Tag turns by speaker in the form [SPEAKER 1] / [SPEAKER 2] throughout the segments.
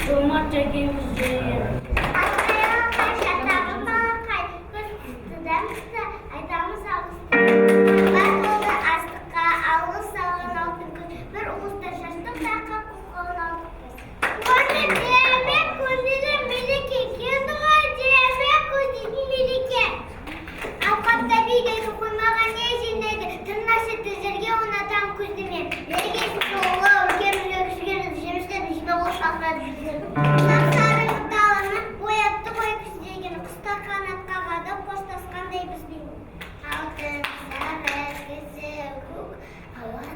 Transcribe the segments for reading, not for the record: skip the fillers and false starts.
[SPEAKER 1] жомарт жеңгеміз жиыр.
[SPEAKER 2] Айтамыз алғыс. Бар болды астыққа, алғыс салған алтын күз. Бір уыста шаштық таққа қоққан алтын күз. Көңілдеріме көңілім мереке, келді ғой дереме көздейтін мереке. Алқапта бидайды қоймаған не жинайды, тырнасы тізерге ұнатам күздіме. Мерекесі толы, үлкен үлкен жемістерді жинауы шақырады біздерді. Сапсарың даланы бояпты ғой күздеген, құста қанат қағады, қоштасқандай бізбен. Алтын сары кісі көк, ауан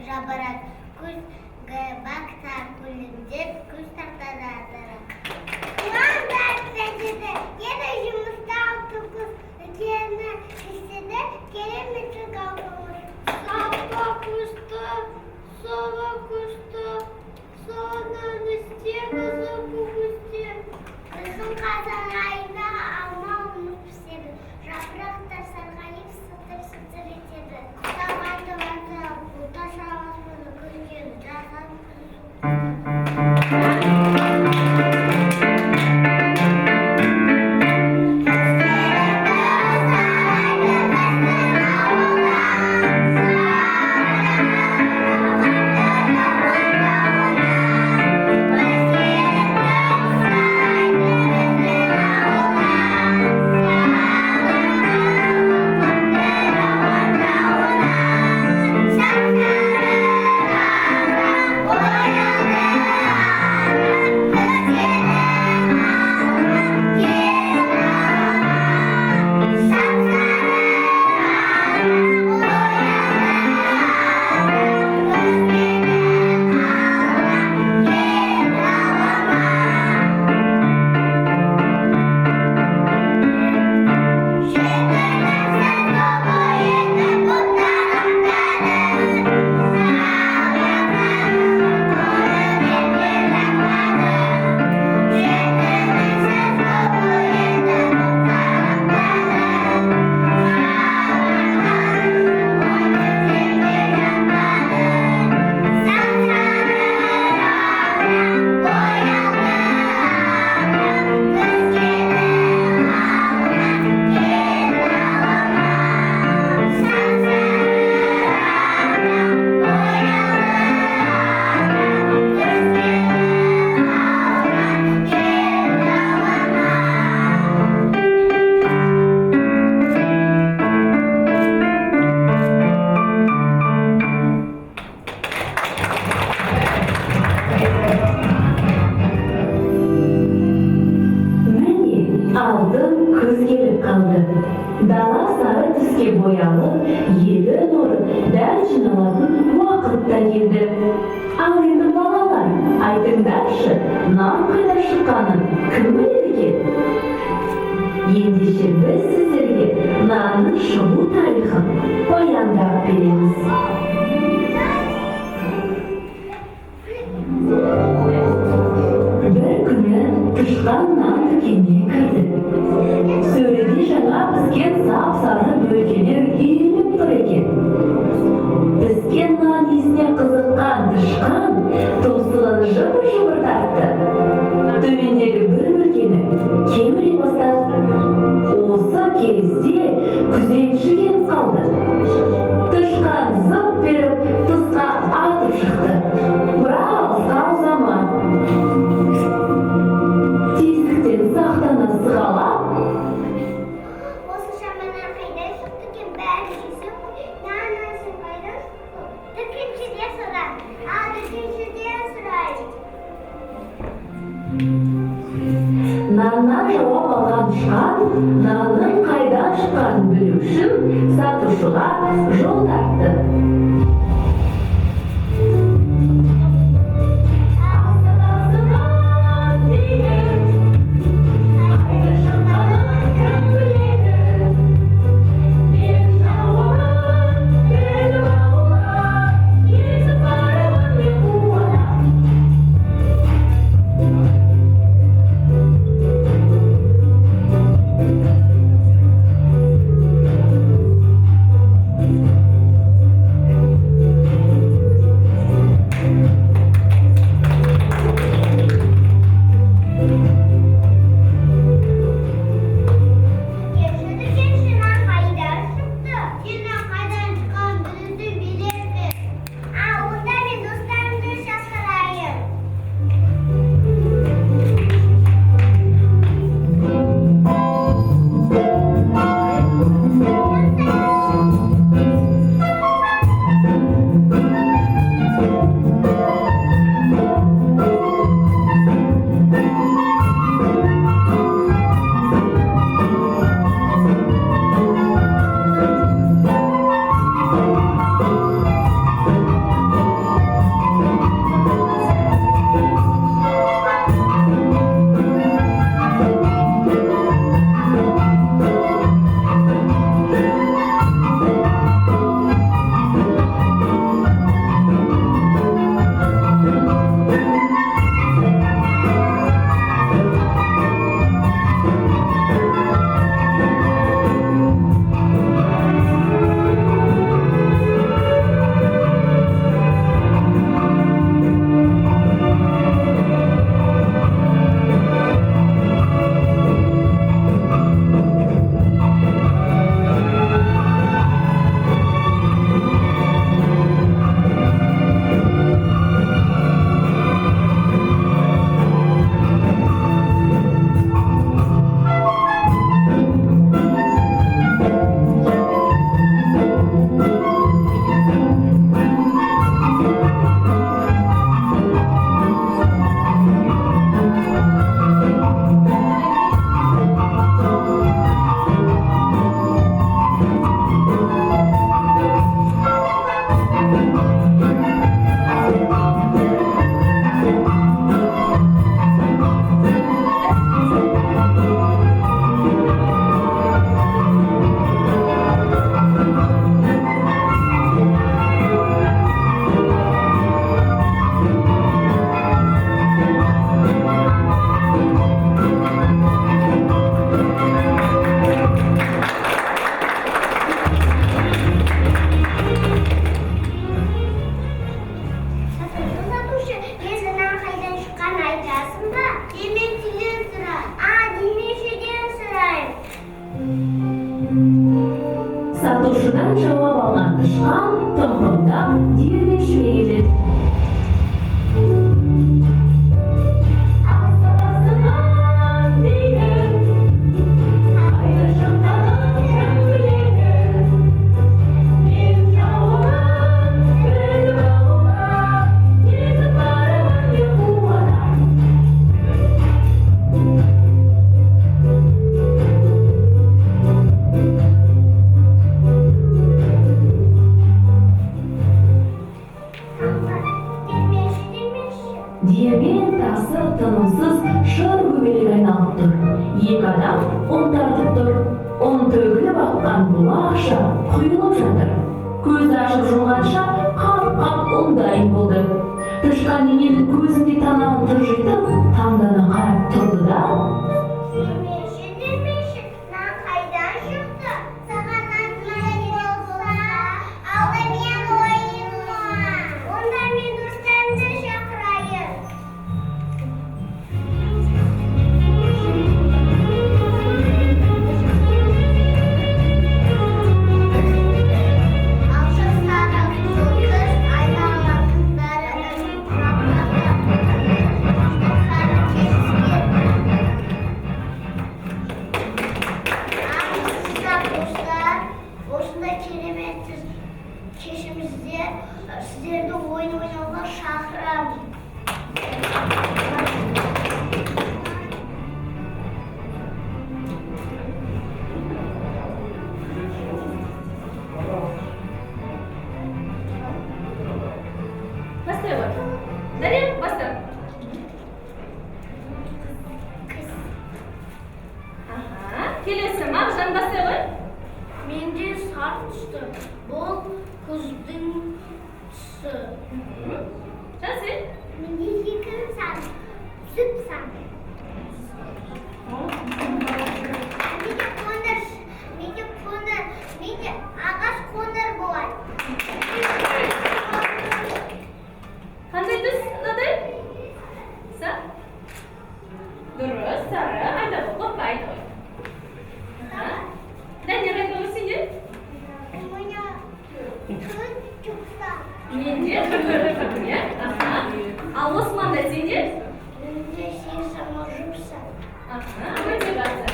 [SPEAKER 2] жабырат, күзгі бақтар күлімдеп, күз тартады атырап. Құландар сәжеді, еді жұмыста алтын күз, үлкені істеді, кереметтік алтын. Сапа күшті, сола күшті, соның істеді, зұпы күшті. Күздің қазан айында алма ұмыт піседі, жапырақтар сарғайып сытыр-сытыр етеді. Табанды-банды бұлта шағыз бұны күзген жазан
[SPEAKER 3] Дала сары түске боялып, елі нұры дәл жиналатын уақыт та келді. Ал енді балалар, айтыңдаршы, нан қайда шыққанын кім біледі екен? Ендеше біз сіздерге нанның шығу тарихын баяндап береміз. Бір күні тышқан нан дүкеніне кірді. Сөреде жаңа піскен сап-сары бөлкелер үйіліп тұр екен. Піскен нан иісіне қызыққан тышқан тұмсығын жыбыр-жыбыр тартты. Төмендегі бір бөлкені кеміре бастады. Осы кезде күзетші келіп қалды. Тышқан зып беріп тысқа атып шықты. Бірақ алысқа ұзамады. Тесіктен сақтана сығалап, наннан жауап алған тышқан нанның қайдан шыққанын білу үшін сатушыға жол тартты. тышқан тымпылдап дербешіме келеді. Аспасынан дейді, қайда шыққанын кім біледі. Мен жауын біліп алуға, кетіп барамын деп қуанам. Диірмен тасы тынымсыз шыр көбелек айналып тұр. Екі адам ұн тартып тұр. Ұн төгіліп аққан бұлақша құйылып жатыр. Көз ашып жұмғанша қап-қап ұн дайын болды. Тышқан ененің көзінде танауын тыржитып, таңдана қарап тұрды да:
[SPEAKER 2] Демеші, нан қайдан шықты? Саған нан керек болса, алдымен ойыма. Онда мен достарымды шақырайын. Алшақ сары жұлдыз айналатындары осындай керемет кешімізде сіздерді ойын ойнауға шақырамын.
[SPEAKER 4] Бастай ғой. Дария, баста. Келесі Мағжан бастай ғой.
[SPEAKER 1] Менде сары түсті. Бұл күздің түсі.
[SPEAKER 4] Жансен.
[SPEAKER 2] Менде екі сан, сүт сан. Менде ағаш қоңыр болады.
[SPEAKER 4] Қандай түс мынадай? Дұрыс, сары. Айта ғой, қорқайды ғой. Дәнер қайда ғой сенде? Менде қырқыр, иә? Ал Османда сенде?
[SPEAKER 2] Менде сексама жұпса.
[SPEAKER 4] Өте жақсы.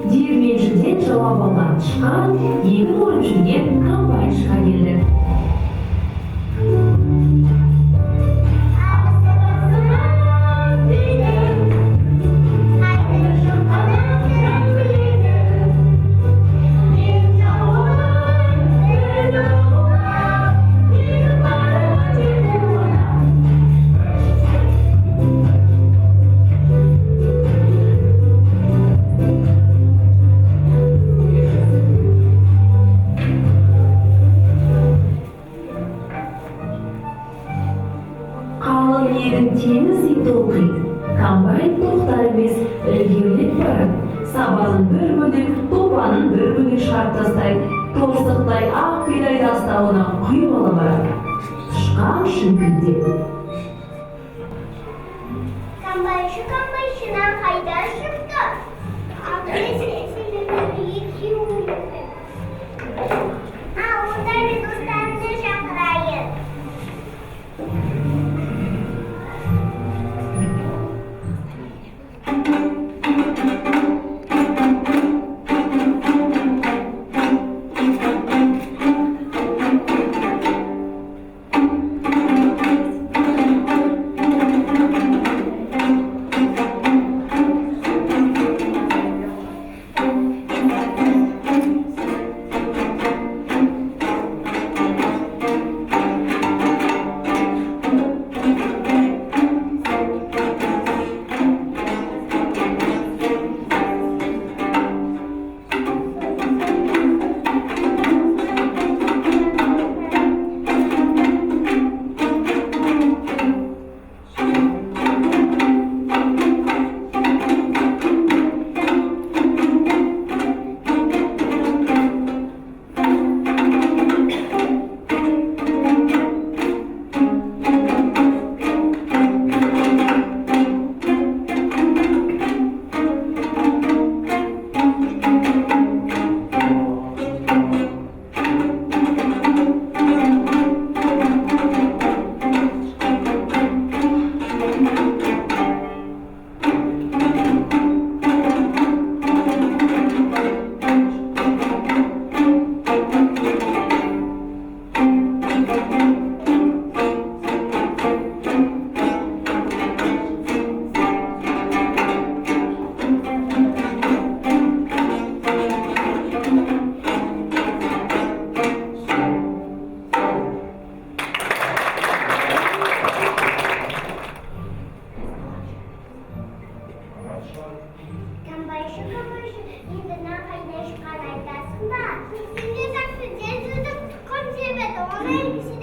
[SPEAKER 3] Диірменшіден жауап алған тышқан егін орып жүрген комбайншыға келді. Қалың егін теңіздей толқиды. Комбайн тоқтар емес, ілгерілеп барады. Сабанын бір бөлек, топанын бір бөлек шығарып тастайды. Торсықтай ақ бидайды астауына құйып ала барады. Тышқан шіңкілдеп:
[SPEAKER 2] Комбайншынан қайдан шықты? Онда мен достарымды шақырайын. Камбайшы, енді қайда шыққан айтасың ба? Сенде жақсы жезудің тұқым себеді, оны